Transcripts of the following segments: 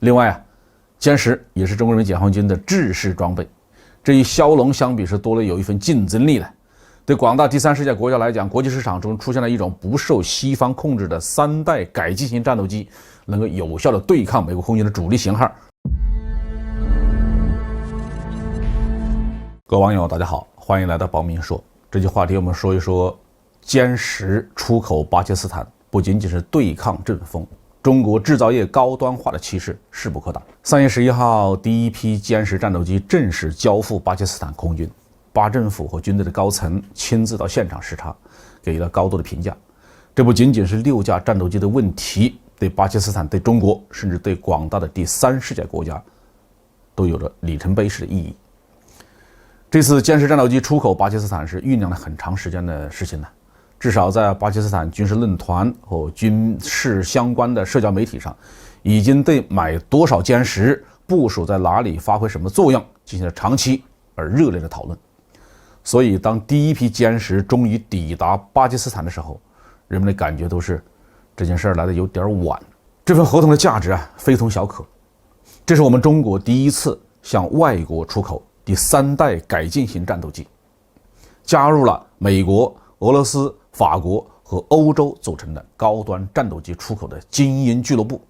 另外歼十也是中国人民解放军的制式装备，这与枭龙相比是多了有一份竞争力的。对广大第三世界国家来讲，国际市场中出现了一种不受西方控制的3代改进型战斗机，能够有效地对抗美国空军的主力型号。各位网友大家好，欢迎来到保明说。这期话题我们说一说歼十出口巴基斯坦，不仅仅是对抗阵风，中国制造业高端化的趋势势不可挡。3月11号，第一批歼十战斗机正式交付巴基斯坦空军，巴政府和军队的高层亲自到现场视察，给了高度的评价。这不仅仅是6架战斗机的问题，对巴基斯坦、对中国，甚至对广大的第三世界国家，都有着里程碑式的意义。这次歼十战斗机出口巴基斯坦是酝酿了很长时间的事情呢，至少在巴基斯坦军事论坛和军事相关的社交媒体上，已经对买多少歼十、部署在哪里、发挥什么作用进行了长期而热烈的讨论。所以当第一批歼十终于抵达巴基斯坦的时候，人们的感觉都是这件事来的有点晚。这份合同的价值非同小可，这是我们中国第一次向外国出口第3代改进型战斗机，加入了美国、俄罗斯、法国和欧洲组成的高端战斗机出口的精英俱乐部。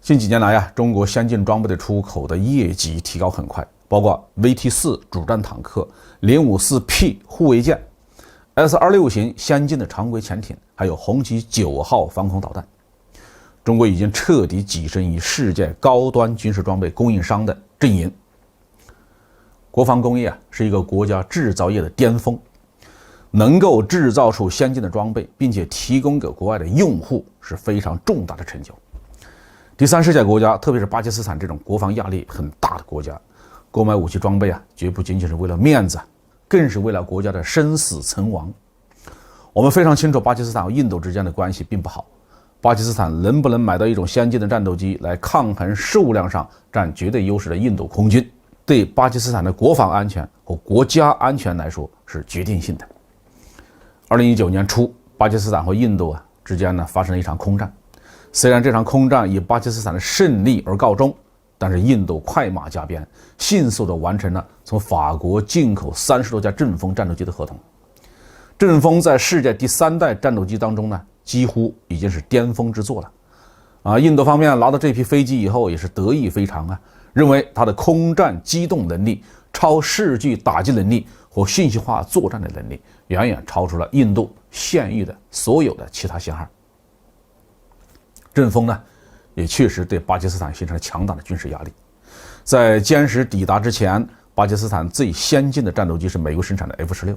近几年来中国先进装备的出口的业绩提高很快，包括 VT4 主战坦克、054P 护卫舰、S-26型先进的常规潜艇，还有红旗9号防空导弹。中国已经彻底跻身于世界高端军事装备供应商的阵营。国防工业是一个国家制造业的巅峰，能够制造出先进的装备，并且提供给国外的用户是非常重大的成就。第三世界国家，特别是巴基斯坦这种国防压力很大的国家，购买武器装备绝不仅仅是为了面子，更是为了国家的生死存亡。我们非常清楚巴基斯坦和印度之间的关系并不好，巴基斯坦能不能买到一种先进的战斗机来抗衡数量上占绝对优势的印度空军，对巴基斯坦的国防安全和国家安全来说是决定性的。2019年初，巴基斯坦和印度之间发生了一场空战。虽然这场空战以巴基斯坦的胜利而告终，但是印度快马加鞭，迅速地完成了从法国进口30多架阵风战斗机的合同。阵风在世界第3代战斗机当中几乎已经是巅峰之作了。印度方面拿到这批飞机以后也是得意非常认为它的空战机动能力、超视距打击能力和信息化作战的能力，远远超出了印度现役的所有的其他型号。阵风也确实对巴基斯坦形成了强大的军事压力。在歼十抵达之前，巴基斯坦最先进的战斗机是美国生产的 F-16，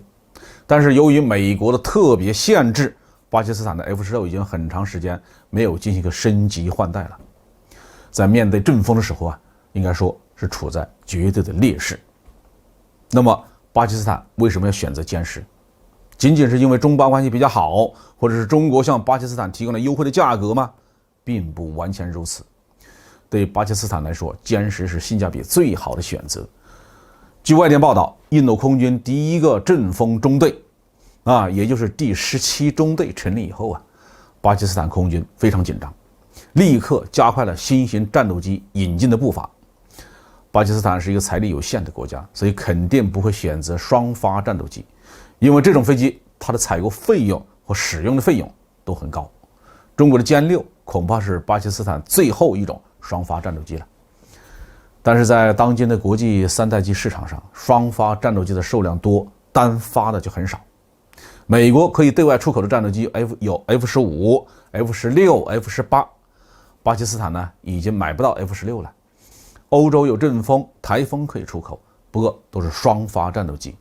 但是由于美国的特别限制，巴基斯坦的 F-16 已经很长时间没有进行一个升级换代了。在面对阵风的时候应该说是处在绝对的劣势。那么巴基斯坦为什么要选择歼十？仅仅是因为中巴关系比较好，或者是中国向巴基斯坦提供了优惠的价格吗？并不完全如此。对巴基斯坦来说，歼十是性价比最好的选择。据外电报道，印度空军第一个阵风中队也就是第17中队成立以后巴基斯坦空军非常紧张，立刻加快了新型战斗机引进的步伐。巴基斯坦是一个财力有限的国家，所以肯定不会选择双发战斗机，因为这种飞机它的采购费用和使用的费用都很高。中国的歼6恐怕是巴基斯坦最后一种双发战斗机了。但是在当今的国际3代机市场上，双发战斗机的数量多，单发的就很少。美国可以对外出口的战斗机有 F-15、F-16、F-18， 巴基斯坦已经买不到 F-16 了。欧洲有阵风、台风可以出口，不过都是双发战斗机。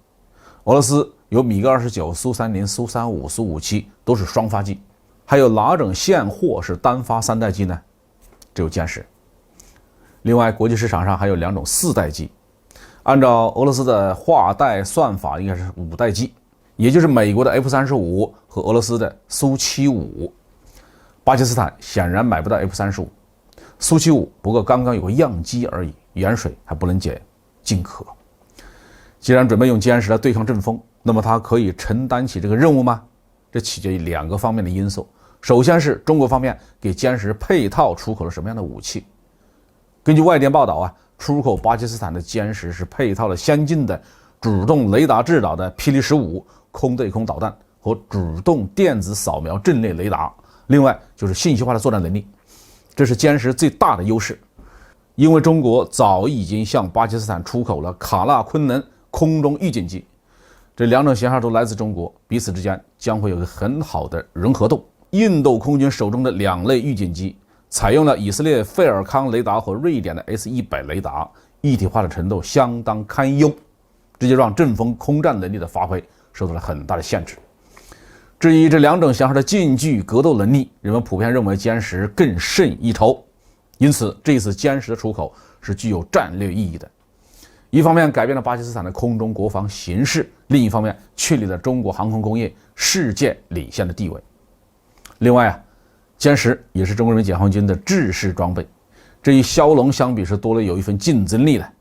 俄罗斯有米格29、苏30、苏35、苏57，都是双发机。还有哪种现货是单发3代机呢？只有歼十。另外，国际市场上还有2种4代机，按照俄罗斯的划代算法，应该是5代机，也就是美国的 F-35和俄罗斯的苏75。巴基斯坦显然买不到 F-35，苏75不过刚刚有个样机而已，远水还不能解近渴。既然准备用歼十来对抗阵风，那么它可以承担起这个任务吗？这取决于2个方面的因素。首先是中国方面给歼十配套出口了什么样的武器，根据外电报道啊，出口巴基斯坦的歼十是配套了先进的主动雷达制导的霹雳15空对空导弹和主动电子扫描阵列雷达，另外就是信息化的作战能力，这是歼十最大的优势。因为中国早已经向巴基斯坦出口了卡纳昆仑空中预警机，这两种型号都来自中国，彼此之间将会有个很好的融合度。印度空军手中的2类预警机采用了以色列费尔康雷达和瑞典的 S100 雷达，一体化的程度相当堪忧，这就让阵风空战能力的发挥受到了很大的限制。至于这两种型号的近距格斗能力，人们普遍认为歼十更胜一筹，因此这一次歼十的出口是具有战略意义的。一方面改变了巴基斯坦的空中国防形势，另一方面确立了中国航空工业世界领先的地位。另外啊，歼十也是中国人民解放军的制式装备，这与枭龙相比是多了有一份竞争力的。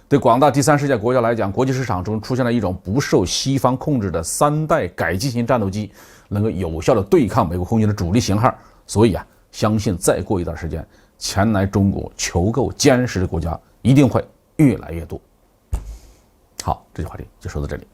对广大第三世界国家来讲，国际市场中出现了一种不受西方控制的3代改进型战斗机，能够有效的对抗美国空军的主力型号。所以啊，相信再过一段时间，前来中国求购歼十的国家一定会越来越多。好，这期话题就说到这里。